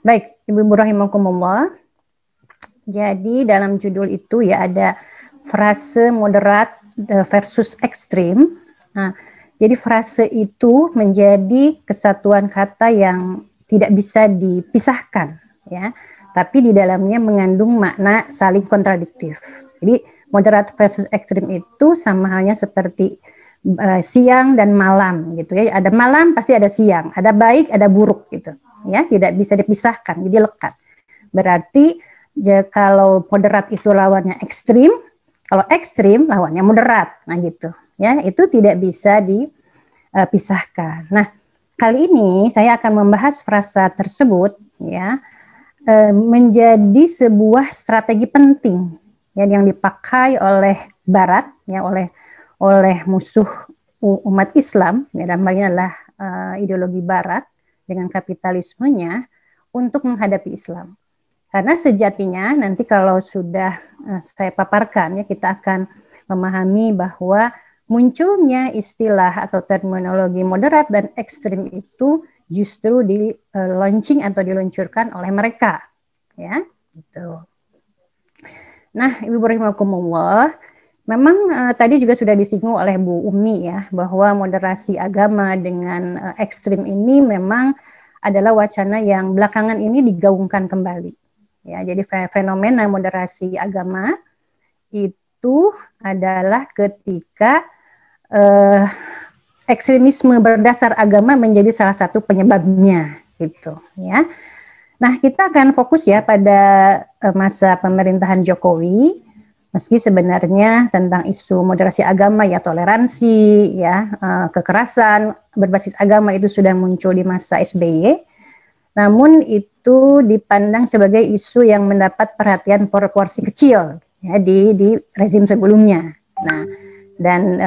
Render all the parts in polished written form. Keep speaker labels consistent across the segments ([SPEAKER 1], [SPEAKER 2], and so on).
[SPEAKER 1] Baik, Ibu rahimakumullah. Jadi dalam judul itu ya ada frase moderat versus ekstrim. Nah, jadi frase itu menjadi kesatuan kata yang tidak bisa dipisahkan, ya. Tapi di dalamnya mengandung makna saling kontradiktif. Jadi moderat versus ekstrim itu sama halnya seperti siang dan malam, gitu ya. Ada malam pasti ada siang, ada baik ada buruk, gitu. Ya, tidak bisa dipisahkan, jadi lekat. Berarti kalau moderat itu lawannya ekstrim, kalau ekstrim lawannya moderat, nah gitu. Ya, itu tidak bisa dipisahkan. Nah, kali ini saya akan membahas frasa tersebut, ya, menjadi sebuah strategi penting, ya, yang dipakai oleh Barat, ya, oleh musuh umat Islam, ya, dalam hal ini adalah ideologi Barat dengan kapitalismenya untuk menghadapi Islam. Karena sejatinya nanti kalau sudah saya paparkan, ya, kita akan memahami bahwa munculnya istilah atau terminologi moderat dan ekstrim itu justru di launching atau diluncurkan oleh mereka, ya, gitu. Nah, Ibu rahimakumullah, memang tadi juga sudah disinggung oleh Bu Umi, ya, bahwa moderasi agama dengan ekstrim ini memang adalah wacana yang belakangan ini digaungkan kembali. Ya, jadi fenomena moderasi agama itu adalah ketika ekstremisme berdasar agama menjadi salah satu penyebabnya, gitu, ya. Nah, kita akan fokus ya pada masa pemerintahan Jokowi, meski sebenarnya tentang isu moderasi agama, ya, toleransi, ya, kekerasan berbasis agama itu sudah muncul di masa SBY. Namun itu dipandang sebagai isu yang mendapat perhatian proporsi kecil, ya, di rezim sebelumnya. Nah, dan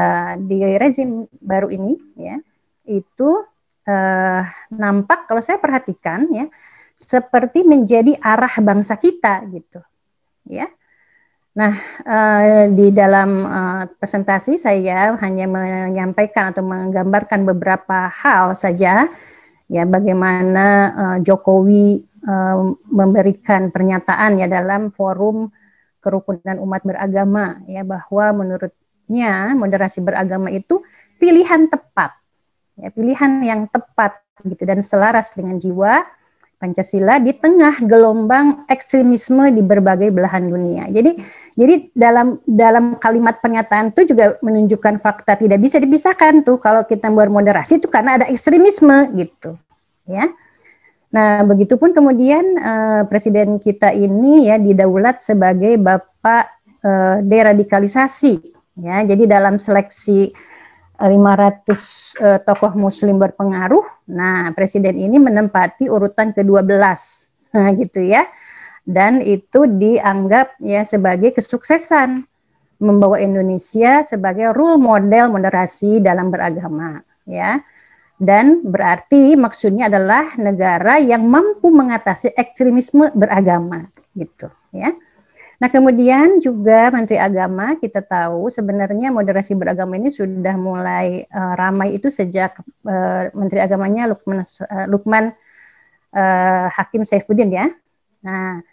[SPEAKER 1] di rezim baru ini, ya, itu nampak kalau saya perhatikan, ya, seperti menjadi arah bangsa kita, gitu, ya. Nah, di dalam presentasi saya hanya menyampaikan atau menggambarkan beberapa hal saja, ya, bagaimana Jokowi memberikan pernyataan, ya, dalam forum kerukunan umat beragama, ya, bahwa menurutnya moderasi beragama itu pilihan tepat, ya, pilihan yang tepat, gitu, dan selaras dengan jiwa Pancasila di tengah gelombang ekstremisme di berbagai belahan dunia. Jadi dalam kalimat pernyataan itu juga menunjukkan fakta tidak bisa dipisahkan tuh kalau kita bermoderasi itu karena ada ekstremisme, gitu, ya. Nah, begitupun kemudian presiden kita ini, ya, didaulat sebagai bapak deradikalisasi, ya. Jadi dalam seleksi 500 tokoh muslim berpengaruh, nah, presiden ini menempati urutan ke-12, nah, gitu, ya. Dan itu dianggap, ya, sebagai kesuksesan membawa Indonesia sebagai role model moderasi dalam beragama, ya. Dan berarti maksudnya adalah negara yang mampu mengatasi ekstremisme beragama, gitu, ya. Nah, kemudian juga Menteri Agama, kita tahu sebenarnya moderasi beragama ini sudah mulai ramai itu sejak Menteri Agamanya Lukman Hakim Saifuddin, ya. Nah,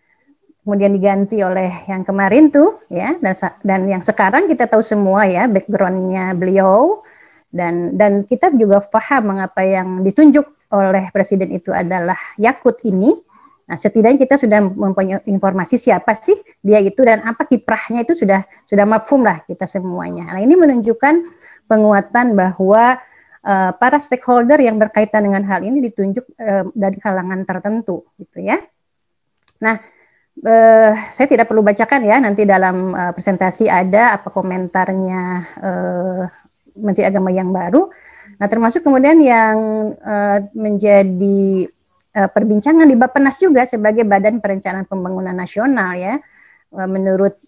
[SPEAKER 1] kemudian diganti oleh yang kemarin tuh, ya, dan yang sekarang kita tahu semua, ya, background-nya beliau, dan kita juga paham mengapa yang ditunjuk oleh presiden itu adalah Yakut ini. Nah, setidaknya kita sudah mempunyai informasi siapa sih dia itu dan apa kiprahnya itu sudah mafhum lah kita semuanya. Nah, ini menunjukkan penguatan bahwa para stakeholder yang berkaitan dengan hal ini ditunjuk dari kalangan tertentu, gitu, ya. Nah, saya tidak perlu bacakan, ya, nanti dalam presentasi ada apa komentarnya Menteri Agama yang baru. Nah, termasuk kemudian yang menjadi perbincangan di Bappenas juga sebagai Badan Perencanaan Pembangunan Nasional, ya. Menurut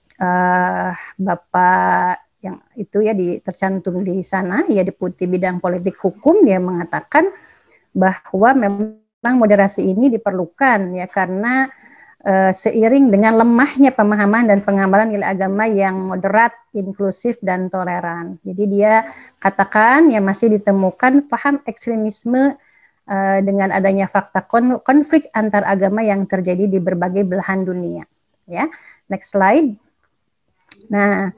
[SPEAKER 1] Bapak yang itu, ya, tercantum di sana, ya, Deputi Bidang Politik Hukum, dia mengatakan bahwa memang moderasi ini diperlukan, ya, karena seiring dengan lemahnya pemahaman dan pengamalan nilai agama yang moderat, inklusif, dan toleran. Jadi dia katakan, ya, masih ditemukan paham ekstremisme dengan adanya fakta konflik antar agama yang terjadi di berbagai belahan dunia. Ya, next slide. Nah,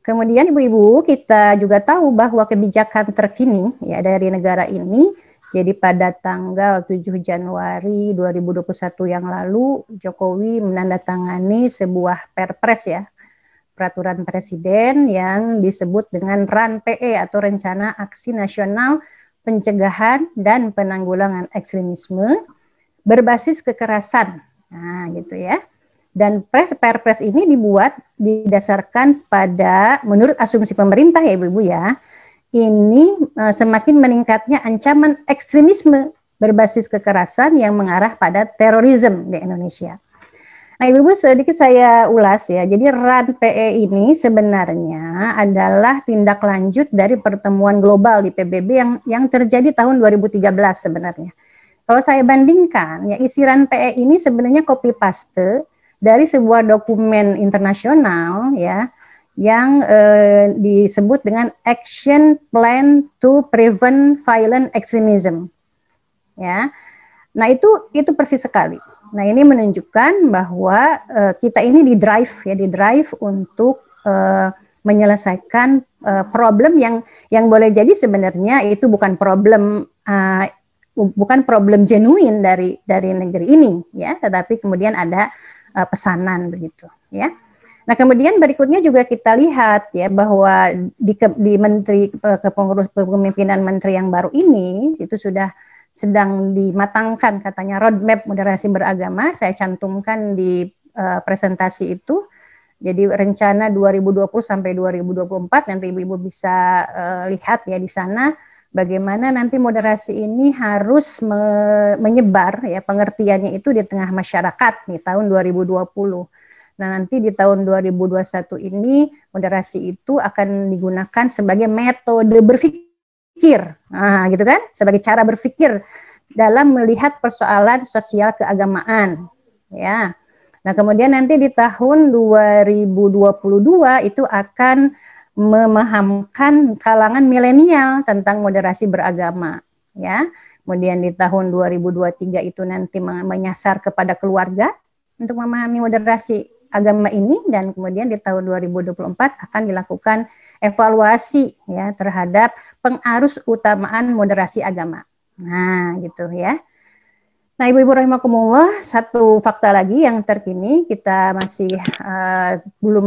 [SPEAKER 1] kemudian ibu-ibu, kita juga tahu bahwa kebijakan terkini ya dari negara ini, jadi pada tanggal 7 Januari 2021 yang lalu, Jokowi menandatangani sebuah perpres ya, peraturan presiden yang disebut dengan RAN-PE atau Rencana Aksi Nasional Pencegahan dan Penanggulangan Ekstremisme berbasis kekerasan. Nah, gitu ya. Dan perpres ini dibuat didasarkan pada, menurut asumsi pemerintah ya ibu-ibu ya, ini semakin meningkatnya ancaman ekstremisme berbasis kekerasan yang mengarah pada terorisme di Indonesia. Nah ibu-ibu sedikit saya ulas ya, jadi RAN-PE ini sebenarnya adalah tindak lanjut dari pertemuan global di PBB yang terjadi tahun 2013 sebenarnya. Kalau saya bandingkan, ya isi RAN-PE ini sebenarnya copy paste dari sebuah dokumen internasional ya yang disebut dengan Action Plan to Prevent Violent Extremism. Ya. Nah, itu persis sekali. Nah, ini menunjukkan bahwa kita ini di drive untuk menyelesaikan problem yang boleh jadi sebenarnya itu bukan problem genuine dari negeri ini ya, tetapi kemudian ada pesanan begitu ya. Nah kemudian berikutnya juga kita lihat ya bahwa di menteri kepemimpinan menteri yang baru ini itu sudah sedang dimatangkan katanya roadmap moderasi beragama. Saya cantumkan di presentasi itu. Jadi rencana 2020 sampai 2024 nanti ibu-ibu bisa lihat ya di sana. Bagaimana nanti moderasi ini harus menyebar ya pengertiannya itu di tengah masyarakat nih tahun 2020. Nah nanti di tahun 2021 ini moderasi itu akan digunakan sebagai metode berpikir, nah gitu kan, sebagai cara berpikir dalam melihat persoalan sosial keagamaan ya. Nah kemudian nanti di tahun 2022 itu akan memahamkan kalangan milenial tentang moderasi beragama ya. Kemudian di tahun 2023 itu nanti menyasar kepada keluarga untuk memahami moderasi agama ini, dan kemudian di tahun 2024 akan dilakukan evaluasi ya terhadap pengarus utamaan moderasi agama. Nah, gitu ya. Nah, ibu-ibu rahimakumullah, satu fakta lagi yang terkini kita masih belum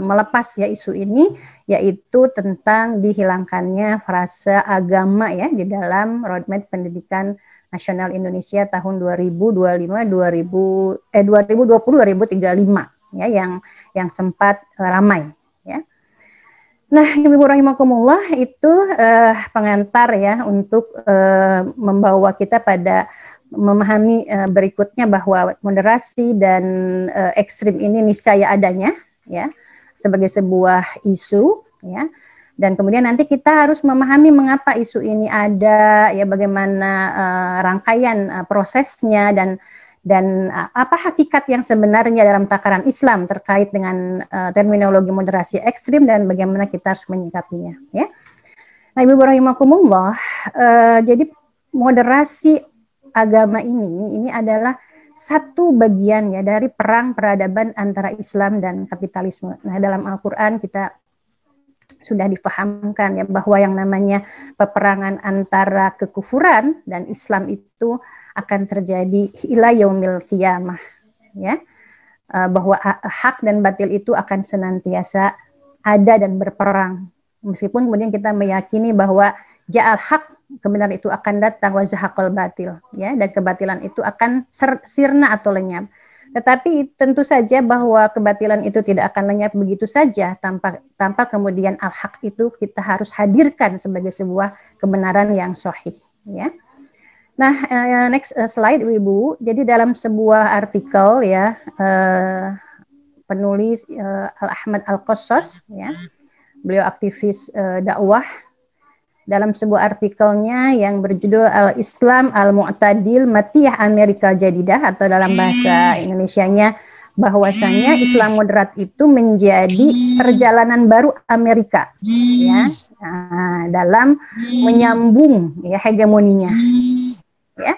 [SPEAKER 1] melepas ya isu ini, yaitu tentang dihilangkannya frase agama ya di dalam roadmap pendidikan nasional Indonesia tahun 2020-2035 ya yang sempat ramai ya. Nah, ibu-ibu rahimakumullah, itu pengantar ya untuk membawa kita pada memahami berikutnya bahwa moderasi dan ekstrim ini niscaya adanya ya sebagai sebuah isu ya, dan kemudian nanti kita harus memahami mengapa isu ini ada ya, bagaimana rangkaian prosesnya dan apa hakikat yang sebenarnya dalam takaran Islam terkait dengan terminologi moderasi ekstrim dan bagaimana kita harus menyikapinya ya. Nah, ibu rahimakumullah, jadi moderasi agama ini adalah satu bagian ya dari perang peradaban antara Islam dan kapitalisme. Nah, dalam Al-Qur'an kita sudah difahamkan ya bahwa yang namanya peperangan antara kekufuran dan Islam itu akan terjadi ila yaumil qiyamah ya. Bahwa hak dan batil itu akan senantiasa ada dan berperang. Meskipun kemudian kita meyakini bahwa ja'al haq, kebenaran itu akan datang, wa zahaqal batil ya, dan kebatilan itu akan sirna atau lenyap. Tetapi tentu saja bahwa kebatilan itu tidak akan lenyap begitu saja tanpa kemudian al-haq itu kita harus hadirkan sebagai sebuah kebenaran yang sahih ya. Nah, next slide Ibu. Jadi dalam sebuah artikel ya penulis Al-Ahmad Al-Qassas ya. Beliau aktivis dakwah. Dalam sebuah artikelnya yang berjudul Al-Islam Al-Mu'tadil Matiyah Amerika Jadidah, atau dalam bahasa Indonesianya bahwasanya Islam moderat itu menjadi perjalanan baru Amerika ya, dalam menyambung ya hegemoninya. ya.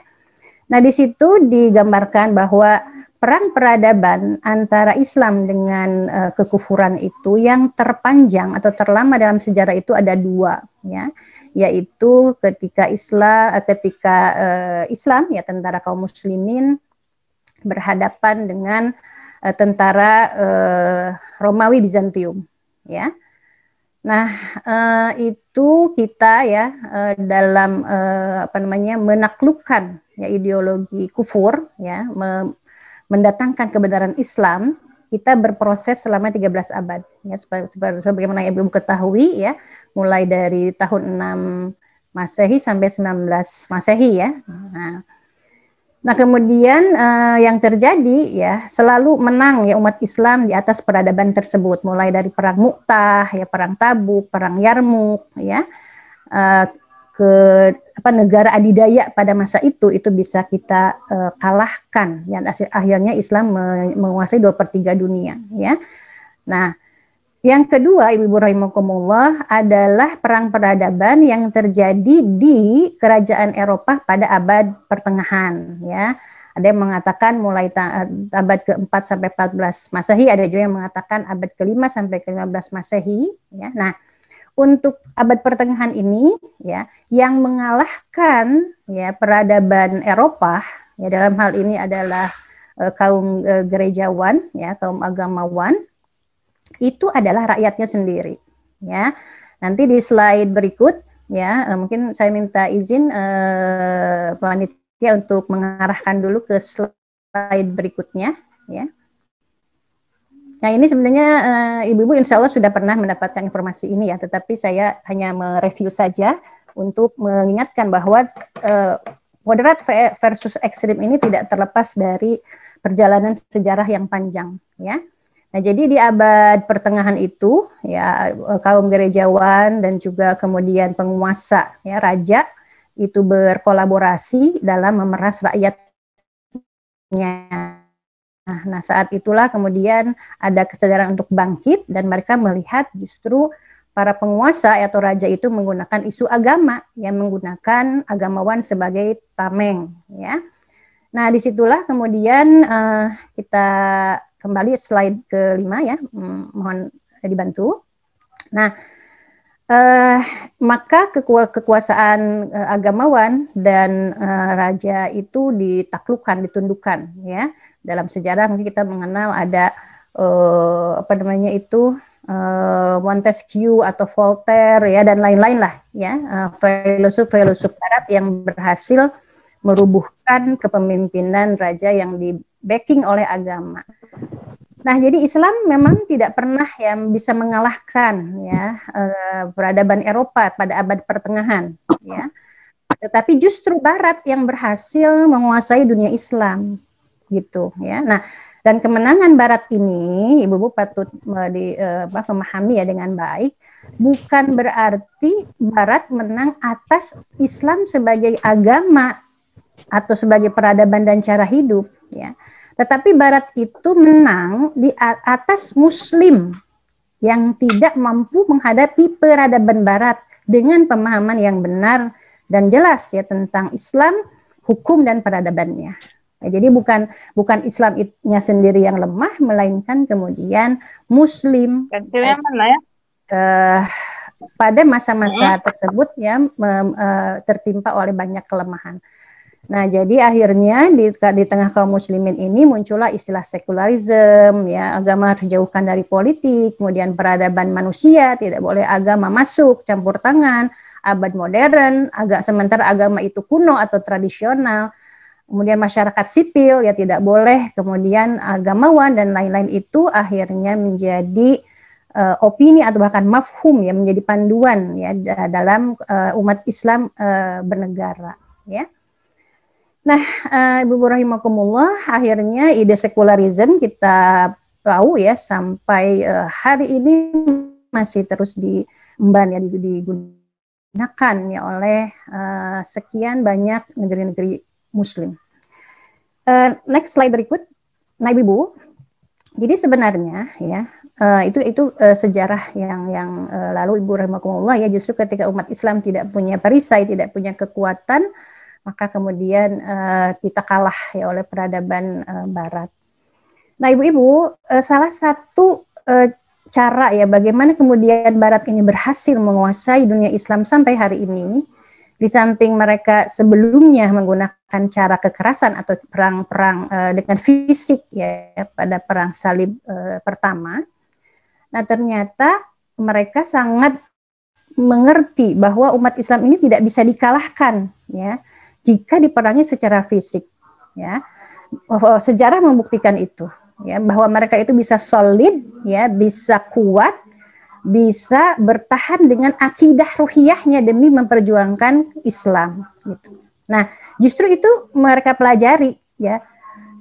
[SPEAKER 1] Nah, di situ digambarkan bahwa perang peradaban antara Islam dengan kekufuran itu yang terpanjang atau terlama dalam sejarah itu ada dua, ya, yaitu ketika Islam ya, tentara kaum muslimin berhadapan dengan tentara Romawi Bizantium, ya. Nah, itu kita ya dalam menaklukkan ya ideologi kufur, ya, mendatangkan kebenaran Islam, kita berproses selama 13 abad. Ya, sebagaimana Ibu ketahui ya, mulai dari tahun 6 Masehi sampai 19 Masehi ya. Nah, kemudian yang terjadi ya selalu menang ya umat Islam di atas peradaban tersebut, mulai dari perang Mu'tah ya, perang Tabuk, perang Yarmuk ya, ke negara adidaya pada masa itu bisa kita kalahkan, dan akhirnya Islam menguasai 2/3 dunia ya. Nah, yang kedua, Ibu rahimakumullah, adalah perang peradaban yang terjadi di kerajaan Eropa pada abad pertengahan ya. Ada yang mengatakan mulai abad ke-4 sampai 14 Masehi, ada juga yang mengatakan abad ke-5 sampai ke-15 Masehi ya. Nah, untuk abad pertengahan ini ya, yang mengalahkan ya peradaban Eropa ya, dalam hal ini adalah kaum gerejawan ya, kaum agamawan, itu adalah rakyatnya sendiri ya. Nanti di slide berikut ya, mungkin saya minta izin panitia untuk mengarahkan dulu ke slide berikutnya ya. Nah, ini sebenarnya ibu-ibu insya Allah sudah pernah mendapatkan informasi ini ya, tetapi saya hanya mereview saja untuk mengingatkan bahwa moderat versus ekstrim ini tidak terlepas dari perjalanan sejarah yang panjang ya. Nah, jadi di abad pertengahan itu ya, kaum gerejawan dan juga kemudian penguasa ya, raja itu berkolaborasi dalam memeras rakyatnya. Nah, saat itulah kemudian ada kesadaran untuk bangkit, dan mereka melihat justru para penguasa atau raja itu menggunakan isu agama, yang menggunakan agamawan sebagai tameng ya. Nah, disitulah kemudian kita kembali slide ke-5 ya, mohon dibantu. Nah, maka kekuasaan agamawan dan raja itu ditaklukkan, ditundukkan ya. Dalam sejarah mungkin kita mengenal ada Montesquieu atau Voltaire ya, dan lain-lain lah ya, filosof barat yang berhasil merubuhkan kepemimpinan raja yang di-backing oleh agama. Nah, jadi Islam memang tidak pernah yang bisa mengalahkan ya peradaban Eropa pada abad pertengahan ya. Tetapi justru Barat yang berhasil menguasai dunia Islam gitu ya. Nah, dan kemenangan Barat ini ibu-ibu patut memahami ya dengan baik, bukan berarti Barat menang atas Islam sebagai agama atau sebagai peradaban dan cara hidup ya. Tetapi Barat itu menang di atas Muslim yang tidak mampu menghadapi peradaban Barat dengan pemahaman yang benar dan jelas ya tentang Islam, hukum dan peradabannya. Ya, jadi bukan Islamnya sendiri yang lemah, melainkan kemudian Muslim pada masa-masa tersebut ya tertimpa oleh banyak kelemahan. Nah, jadi akhirnya di tengah kaum muslimin ini muncullah istilah sekularisme ya, agama harus dijauhkan dari politik, kemudian peradaban manusia, tidak boleh agama masuk, campur tangan, abad modern, sementara agama itu kuno atau tradisional, kemudian masyarakat sipil ya tidak boleh, kemudian agamawan dan lain-lain itu akhirnya menjadi opini atau bahkan mafhum ya, menjadi panduan ya dalam umat Islam bernegara ya. Nah, Ibu rahimakumullah, akhirnya ide sekularisme kita tahu ya sampai hari ini masih terus diemban ya, digunakan ya oleh sekian banyak negeri-negeri Muslim. Next slide berikut. Nah, Ibu, jadi sebenarnya ya itu sejarah yang lalu Ibu rahimakumullah ya, justru ketika umat Islam tidak punya perisai, tidak punya kekuatan, maka kemudian kita kalah ya oleh peradaban Barat. Nah, Ibu-ibu, salah satu cara ya bagaimana kemudian Barat ini berhasil menguasai dunia Islam sampai hari ini, di samping mereka sebelumnya menggunakan cara kekerasan atau perang-perang dengan fisik ya pada perang salib pertama. Nah, ternyata mereka sangat mengerti bahwa umat Islam ini tidak bisa dikalahkan ya jika diperangi secara fisik ya. Sejarah membuktikan itu ya, bahwa mereka itu bisa solid ya, bisa kuat, bisa bertahan dengan akidah ruhiyahnya demi memperjuangkan Islam gitu. Nah, justru itu mereka pelajari ya.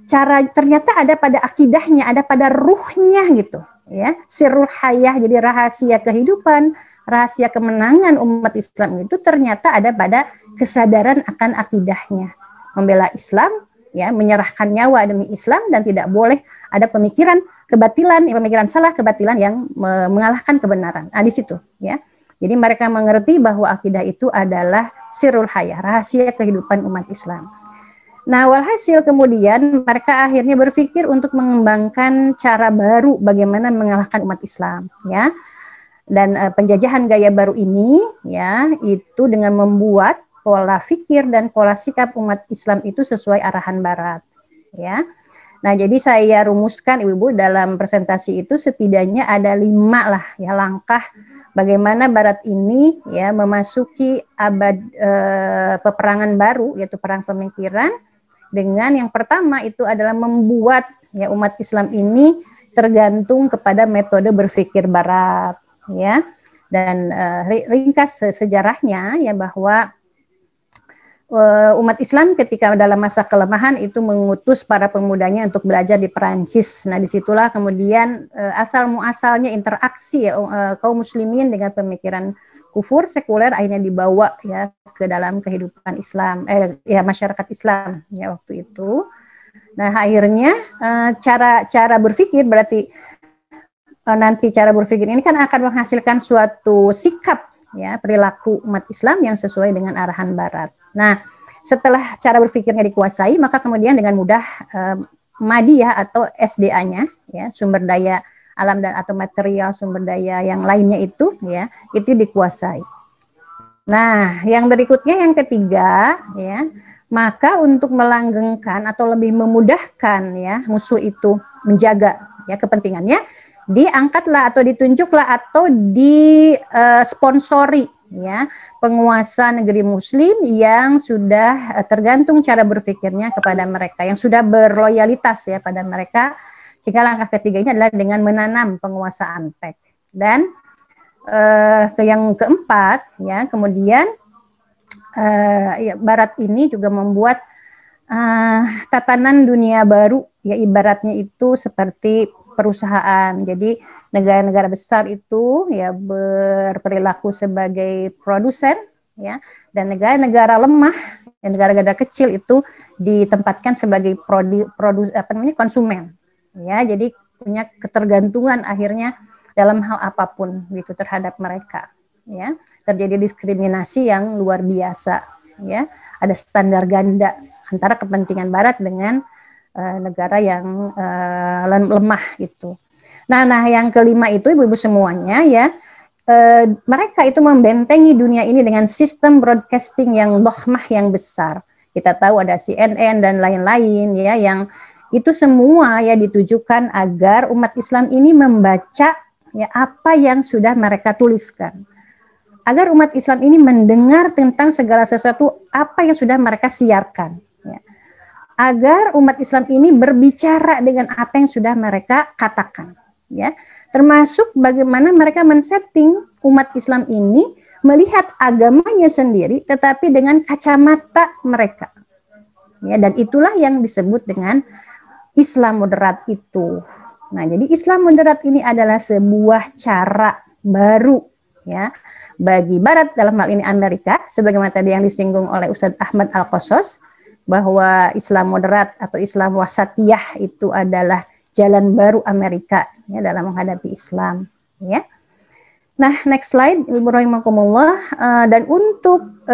[SPEAKER 1] Cara ternyata ada pada akidahnya, ada pada ruhnya gitu ya. Sirrul hayah, jadi rahasia kehidupan, rahasia kemenangan umat Islam itu ternyata ada pada kesadaran akan akidahnya. Membela Islam ya, menyerahkan nyawa demi Islam, dan tidak boleh ada pemikiran kebatilan, pemikiran salah, kebatilan yang mengalahkan kebenaran. Nah, di situ ya. Jadi mereka mengerti bahwa akidah itu adalah sirrul hayah, rahasia kehidupan umat Islam. Nah, walhasil kemudian mereka akhirnya berpikir untuk mengembangkan cara baru bagaimana mengalahkan umat Islam ya. Dan penjajahan gaya baru ini ya, itu dengan membuat pola pikir dan pola sikap umat Islam itu sesuai arahan Barat ya. Nah, jadi saya rumuskan Ibu-ibu dalam presentasi itu setidaknya ada 5 lah ya langkah bagaimana Barat ini ya memasuki abad peperangan baru, yaitu perang pemikiran, dengan yang pertama itu adalah membuat ya umat Islam ini tergantung kepada metode berpikir Barat ya. Dan ringkas sejarahnya ya, bahwa umat Islam ketika dalam masa kelemahan itu mengutus para pemudanya untuk belajar di Perancis. Nah, disitulah kemudian asal muasalnya interaksi ya, kaum muslimin dengan pemikiran kufur sekuler akhirnya dibawa ya ke dalam kehidupan Islam, ya masyarakat Islam ya waktu itu. Nah, akhirnya cara berpikir berarti nanti cara berpikir ini kan akan menghasilkan suatu sikap ya, perilaku umat Islam yang sesuai dengan arahan Barat. Nah, setelah cara berpikirnya dikuasai, maka kemudian dengan mudah madiyah atau SDA-nya ya, sumber daya alam dan atau material sumber daya yang lainnya itu ya, itu dikuasai. Nah, yang berikutnya yang ketiga ya, maka untuk melanggengkan atau lebih memudahkan ya musuh itu menjaga ya kepentingannya, diangkatlah atau ditunjuklah atau disponsori ya penguasa negeri muslim yang sudah tergantung cara berpikirnya kepada mereka, yang sudah berloyalitas ya pada mereka. Sehingga langkah ketiga ini adalah dengan menanam penguasaan PEK. Dan yang keempat ya, kemudian ya, Barat ini juga membuat tatanan dunia baru ya, ibaratnya itu seperti perusahaan. Jadi negara-negara besar itu ya berperilaku sebagai produsen ya, dan negara-negara lemah dan negara-negara kecil itu ditempatkan sebagai konsumen ya. Jadi punya ketergantungan akhirnya dalam hal apapun gitu terhadap mereka ya. Terjadi diskriminasi yang luar biasa ya. Ada standar ganda antara kepentingan Barat dengan negara yang lemah gitu. Nah, yang kelima itu Ibu-ibu semuanya ya, mereka itu membentengi dunia ini dengan sistem broadcasting yang dohmah, yang besar. Kita tahu ada CNN dan lain-lain ya, yang itu semua ya ditujukan agar umat Islam ini membaca ya apa yang sudah mereka tuliskan. Agar umat Islam ini mendengar tentang segala sesuatu apa yang sudah mereka siarkan. Ya. Agar umat Islam ini berbicara dengan apa yang sudah mereka katakan. Ya, termasuk bagaimana mereka men-setting umat Islam ini melihat agamanya sendiri, tetapi dengan kacamata mereka. Ya, dan itulah yang disebut dengan Islam moderat itu. Nah, jadi Islam moderat ini adalah sebuah cara baru ya bagi Barat, dalam hal ini Amerika, sebagaimana tadi yang disinggung oleh Ustadz Ahmad Al-Qasas, bahwa Islam moderat atau Islam wasatiyah itu adalah jalan baru Amerika ya dalam menghadapi Islam ya. Nah, next slide, Ibu rahimakumullah. Dan untuk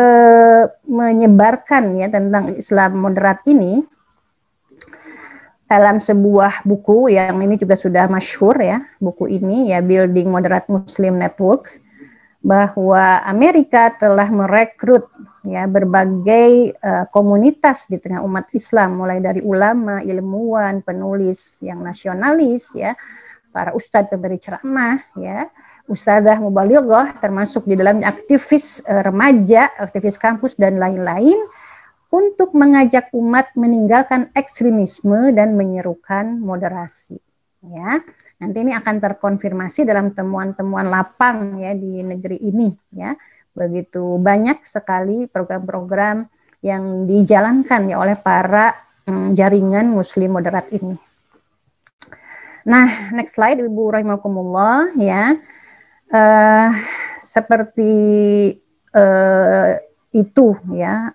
[SPEAKER 1] menyebarkan ya tentang Islam moderat ini, dalam sebuah buku yang ini juga sudah masyhur ya, buku ini ya, Building Moderate Muslim Networks, bahwa Amerika telah merekrut ya berbagai komunitas di tengah umat Islam, mulai dari ulama, ilmuwan, penulis yang nasionalis ya, para ustadz pemberi ceramah ya, ustadzah mubalighah, termasuk di dalamnya aktivis remaja, aktivis kampus dan lain-lain, untuk mengajak umat meninggalkan ekstremisme dan menyerukan moderasi. Ya, nanti ini akan terkonfirmasi dalam temuan-temuan lapang ya di negeri ini. Ya, begitu banyak sekali program-program yang dijalankan ya oleh para jaringan Muslim moderat ini. Nah, next slide, Ibu rahimakumullah ya. Seperti itu ya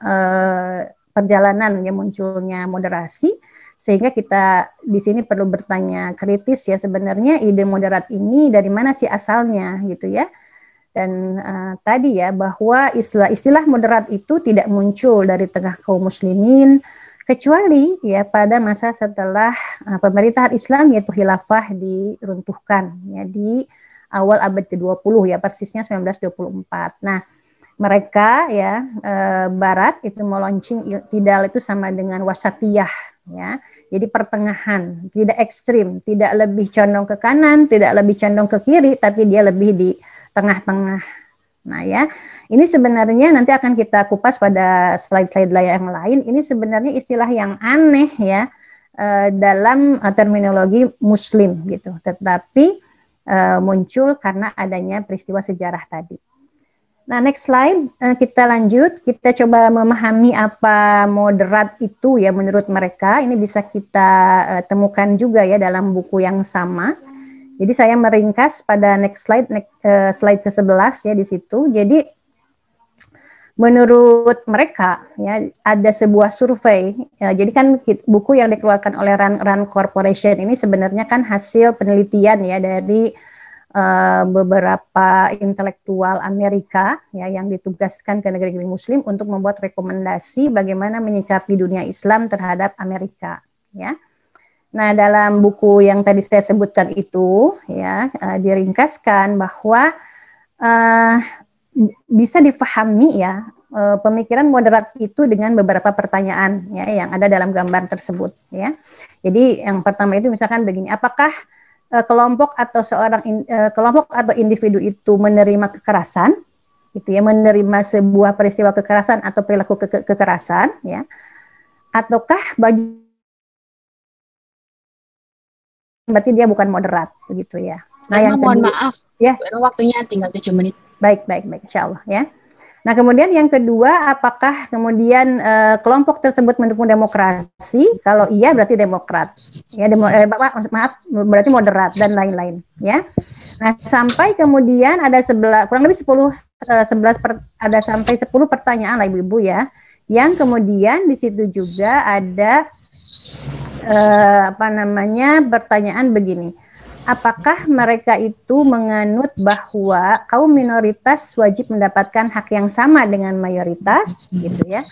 [SPEAKER 1] perjalanan yang munculnya moderasi, sehingga kita di sini perlu bertanya kritis ya, sebenarnya ide moderat ini dari mana sih asalnya gitu ya. Dan tadi ya bahwa istilah moderat itu tidak muncul dari tengah kaum muslimin kecuali ya pada masa setelah pemerintahan Islam yaitu khilafah diruntuhkan ya di awal abad ke-20 ya, persisnya 1924. Nah, mereka ya Barat itu melaunching i'tidal itu sama dengan wasatiyah ya. Jadi pertengahan, tidak ekstrim, tidak lebih condong ke kanan, tidak lebih condong ke kiri, tapi dia lebih di tengah-tengah. Nah ya, ini sebenarnya nanti akan kita kupas pada slide-slide yang lain. Ini sebenarnya istilah yang aneh ya dalam terminologi Muslim gitu, tetapi muncul karena adanya peristiwa sejarah tadi. Nah, next slide, kita lanjut, kita coba memahami apa moderat itu ya menurut mereka. Ini bisa kita temukan juga ya dalam buku yang sama. Jadi saya meringkas pada next slide, slide ke-11 ya di situ. Jadi menurut mereka ya ada sebuah survei. Ya, jadi kan buku yang dikeluarkan oleh Rand Corporation ini sebenarnya kan hasil penelitian ya dari beberapa intelektual Amerika ya yang ditugaskan ke negeri-negeri Muslim untuk membuat rekomendasi bagaimana menyikapi dunia Islam terhadap Amerika ya. Nah, dalam buku yang tadi saya sebutkan itu ya diringkaskan bahwa bisa difahami ya pemikiran moderat itu dengan beberapa pertanyaan ya yang ada dalam gambar tersebut ya. Jadi yang pertama itu misalkan begini, apakah kelompok atau kelompok atau individu itu menerima kekerasan, gitu ya, menerima sebuah peristiwa kekerasan atau perilaku kekerasan, ya, ataukah berarti dia bukan moderat, begitu ya.
[SPEAKER 2] Nah, yang mohon maaf,
[SPEAKER 1] ya,
[SPEAKER 2] waktunya tinggal 7 menit.
[SPEAKER 1] Baik, insya Allah ya. Nah, kemudian yang kedua, apakah kemudian kelompok tersebut mendukung demokrasi? Kalau iya berarti demokrat. Ya, maaf, berarti moderat dan lain-lain. Ya. Nah, sampai kemudian ada kurang lebih 11 ada sampai 10 pertanyaan lah Ibu-ibu ya. Yang kemudian di situ juga ada pertanyaan begini. Apakah mereka itu menganut bahwa kaum minoritas wajib mendapatkan hak yang sama dengan mayoritas, gitu ya?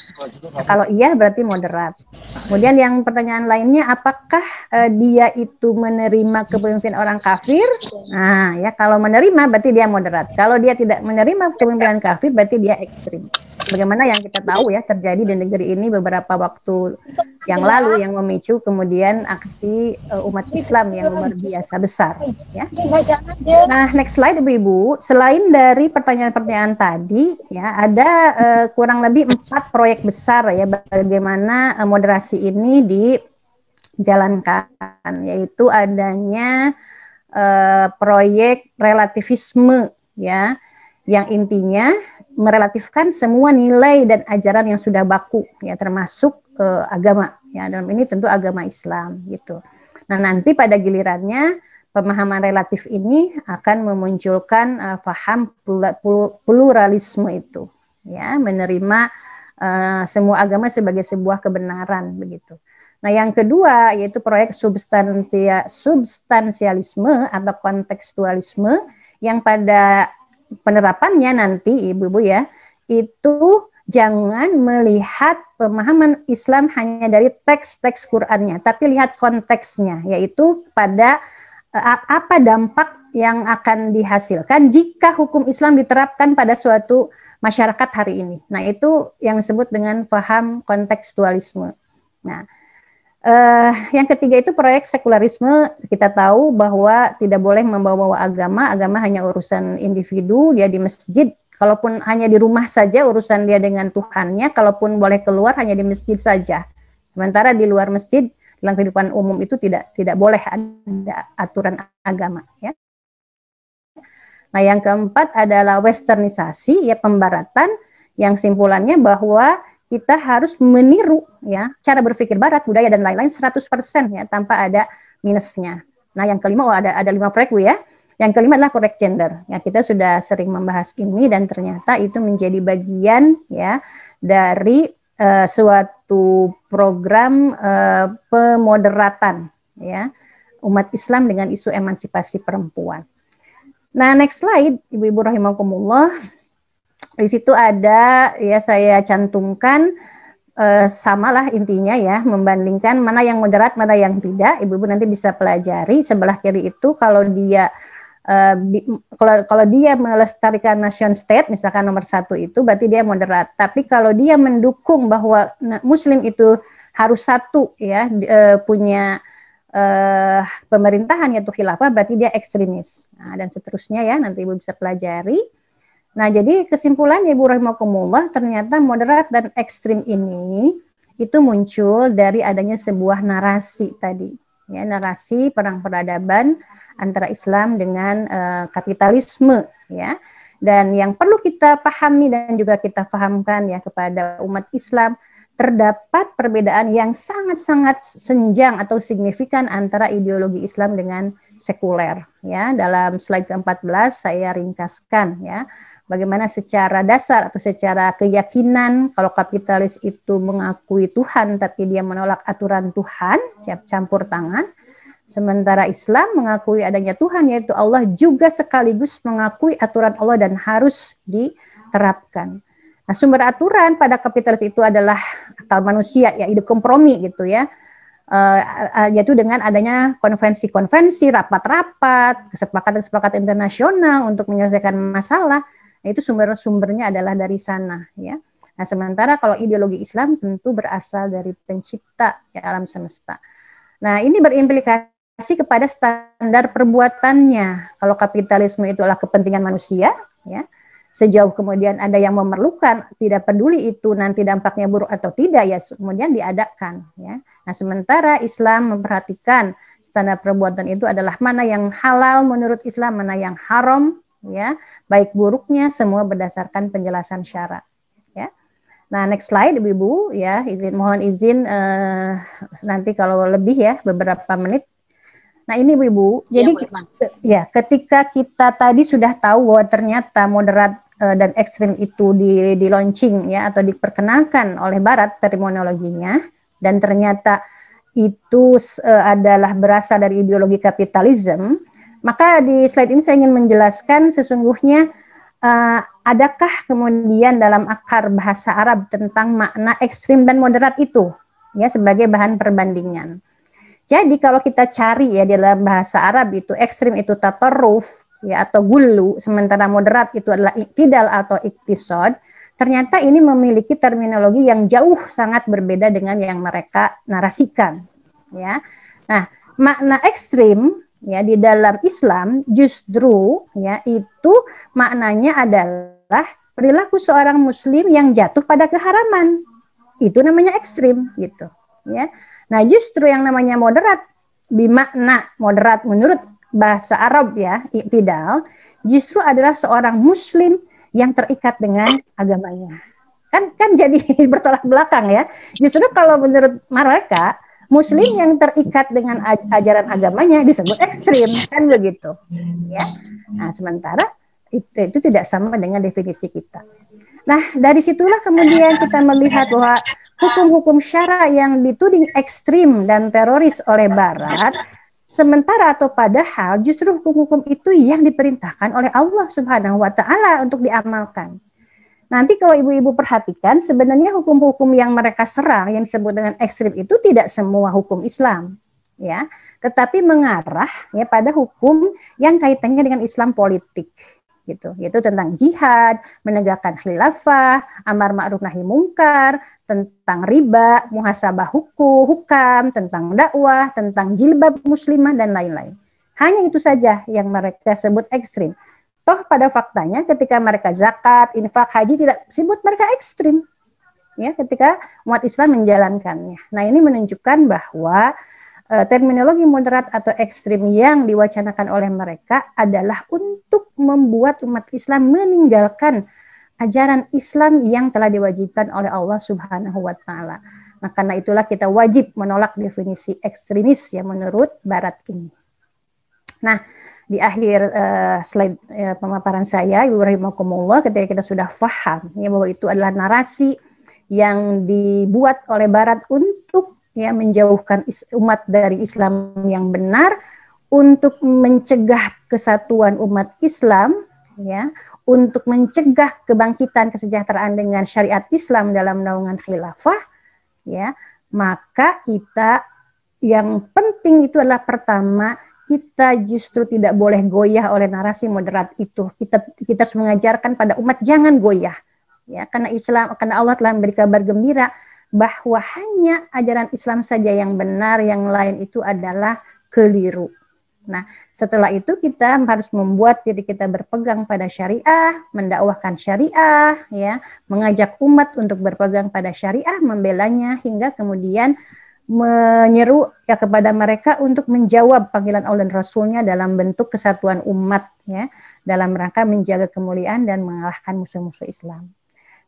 [SPEAKER 1] Nah, kalau iya berarti moderat. Kemudian yang pertanyaan lainnya, apakah dia itu menerima kepemimpinan orang kafir? Nah, ya kalau menerima berarti dia moderat. Kalau dia tidak menerima kepemimpinan kafir berarti dia ekstrim. Bagaimana yang kita tahu ya terjadi di negeri ini beberapa waktu yang lalu yang memicu kemudian aksi umat Islam yang luar biasa besar ya. Nah, next slide Ibu-ibu, selain dari pertanyaan-pertanyaan tadi ya ada kurang lebih 4 proyek besar ya bagaimana moderasi ini dijalankan, yaitu adanya proyek relativisme ya yang intinya merelatifkan semua nilai dan ajaran yang sudah baku ya termasuk agama ya, dalam ini tentu agama Islam gitu. Nah, nanti pada gilirannya pemahaman relatif ini akan memunculkan paham pluralisme itu ya, menerima semua agama sebagai sebuah kebenaran begitu. Nah, yang kedua yaitu proyek substansialisme atau kontekstualisme yang pada penerapannya nanti ibu-ibu ya, itu jangan melihat pemahaman Islam hanya dari teks-teks Qur'annya, tapi lihat konteksnya, yaitu pada apa dampak yang akan dihasilkan jika hukum Islam diterapkan pada suatu masyarakat hari ini. Nah, itu yang disebut dengan paham kontekstualisme. Nah, yang ketiga itu proyek sekularisme. Kita tahu bahwa tidak boleh membawa-bawa agama hanya urusan individu, dia di masjid. Kalaupun hanya di rumah saja urusan dia dengan Tuhannya, kalaupun boleh keluar hanya di masjid saja. Sementara di luar masjid, dalam kehidupan umum itu tidak boleh ada aturan agama, ya. Nah, yang keempat adalah westernisasi, ya, pembaratan, yang simpulannya bahwa kita harus meniru, ya, cara berpikir barat, budaya dan lain-lain 100%, ya, tanpa ada minusnya. Nah, yang kelima, ada 5 proyek, Bu, ya. Yang kelima adalah proyek gender. Ya, kita sudah sering membahas ini dan ternyata itu menjadi bagian, ya, dari suatu program pemoderatan, ya, umat Islam dengan isu emansipasi perempuan. Nah, next slide, ibu-ibu rahimakumullah. Di situ ada, ya, saya cantumkan samalah intinya, ya, membandingkan mana yang moderat, mana yang tidak. Ibu-ibu nanti bisa pelajari. Sebelah kiri itu kalau dia kalau dia melestarikan nation state, misalkan nomor 1 itu berarti dia moderat. Tapi kalau dia mendukung bahwa Muslim itu harus satu, ya, punya pemerintahan yaitu khilafah, berarti dia ekstremis. Nah, dan seterusnya, ya, nanti ibu bisa pelajari. Nah, jadi kesimpulan ibu rahimakumullah, ternyata moderat dan ekstrim ini itu muncul dari adanya sebuah narasi tadi, ya, narasi perang peradaban antara Islam dengan kapitalisme, ya. Dan yang perlu kita pahami dan juga kita pahamkan, ya, kepada umat Islam, terdapat perbedaan yang sangat-sangat senjang atau signifikan antara ideologi Islam dengan sekuler, ya. Dalam slide ke-14 saya ringkaskan, ya, bagaimana secara dasar atau secara keyakinan kalau kapitalis itu mengakui Tuhan tapi dia menolak aturan Tuhan, campur tangan. Sementara Islam mengakui adanya Tuhan, yaitu Allah, juga sekaligus mengakui aturan Allah dan harus diterapkan. Nah, sumber aturan pada kapitalis itu adalah akal manusia, ya, ide kompromi gitu, ya. Yaitu dengan adanya konvensi-konvensi, rapat-rapat, kesepakatan-kesepakatan internasional untuk menyelesaikan masalah. Nah, itu sumber-sumbernya adalah dari sana, ya. Nah, sementara kalau ideologi Islam tentu berasal dari pencipta, ya, alam semesta. Nah, ini berimplikasi kepada standar perbuatannya. Kalau kapitalisme itu adalah kepentingan manusia, ya, sejauh kemudian ada yang memerlukan, tidak peduli itu nanti dampaknya buruk atau tidak, ya, kemudian diadakan, ya. Nah, sementara Islam memperhatikan standar perbuatan itu adalah mana yang halal menurut Islam, mana yang haram, ya, baik buruknya semua berdasarkan penjelasan syara, ya. Nah, next slide, ibu-ibu, ya, mohon izin nanti kalau lebih, ya, beberapa menit. Nah, ini ibu-ibu, jadi ya, ketika kita tadi sudah tahu bahwa ternyata moderat dan ekstrim itu di launching, ya, atau diperkenalkan oleh Barat terminologinya, dan ternyata itu adalah berasal dari ideologi kapitalisme, maka di slide ini saya ingin menjelaskan sesungguhnya adakah kemudian dalam akar bahasa Arab tentang makna ekstrim dan moderat itu, ya, sebagai bahan perbandingan. Jadi kalau kita cari, ya, di dalam bahasa Arab itu ekstrim itu tatarruf, ya, atau gulu, sementara moderat itu adalah iktidal atau iktisad, ternyata ini memiliki terminologi yang jauh sangat berbeda dengan yang mereka narasikan, ya. Nah, makna ekstrim, ya, di dalam Islam justru, ya, itu maknanya adalah perilaku seorang muslim yang jatuh pada keharaman. Itu namanya ekstrim, gitu, ya. Nah, justru yang namanya moderat, bimakna moderat menurut bahasa Arab, ya, iktidal, justru adalah seorang muslim yang terikat dengan agamanya. Kan jadi bertolak belakang, ya. Justru kalau menurut mereka, muslim yang terikat dengan ajaran agamanya disebut ekstrim, kan begitu, ya. Nah, sementara itu tidak sama dengan definisi kita. Nah, dari situlah kemudian kita melihat bahwa hukum-hukum syara yang dituding ekstrim dan teroris oleh Barat Sementara atau padahal justru hukum-hukum itu yang diperintahkan oleh Allah Subhanahu wa taala untuk diamalkan. Nanti kalau ibu-ibu perhatikan, sebenarnya hukum-hukum yang mereka serang yang disebut dengan ekstrim itu tidak semua hukum Islam, ya, tetapi mengarah ya pada hukum yang kaitannya dengan Islam politik, gitu, yaitu tentang jihad, menegakkan khilafah, amar ma'ruf nahi mungkar, tentang riba, muhasabah hukam, tentang dakwah, tentang jilbab muslimah dan lain-lain. Hanya itu saja yang mereka sebut ekstrim. Toh pada faktanya ketika mereka zakat, infak, haji tidak sebut mereka ekstrim. Ya, ketika umat Islam menjalankannya. Nah, ini menunjukkan bahwa terminologi moderat atau ekstrim yang diwacanakan oleh mereka adalah untuk membuat umat Islam meninggalkan ajaran Islam yang telah diwajibkan oleh Allah Subhanahu wa taala. Nah, karena itulah kita wajib menolak definisi ekstremis yang menurut barat ini. Nah, di akhir slide pemaparan saya, Ibu rahimakumullah, ketika kita sudah paham ya bahwa itu adalah narasi yang dibuat oleh barat untuk ya menjauhkan umat dari Islam yang benar, untuk mencegah kesatuan umat Islam, ya, untuk mencegah kebangkitan kesejahteraan dengan syariat Islam dalam naungan khilafah, ya, maka kita yang penting itu adalah pertama, kita justru tidak boleh goyah oleh narasi moderat itu. Kita harus mengajarkan pada umat jangan goyah, ya, karena Allah telah memberi kabar gembira bahwa hanya ajaran Islam saja yang benar, yang lain itu adalah keliru. Nah, setelah itu kita harus membuat diri kita berpegang pada syariah, mendakwahkan syariah, ya, mengajak umat untuk berpegang pada syariah, membelanya, hingga kemudian menyeru ya kepada mereka untuk menjawab panggilan Allah dan Rasulnya dalam bentuk kesatuan umat, ya, dalam rangka menjaga kemuliaan dan mengalahkan musuh-musuh Islam.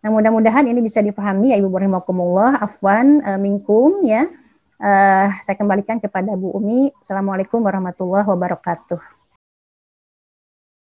[SPEAKER 1] Nah, mudah-mudahan ini bisa dipahami ya Ibu rahimakumullah, afwan minkum, ya. Saya kembalikan kepada Bu Umi. Assalamualaikum warahmatullahi wabarakatuh.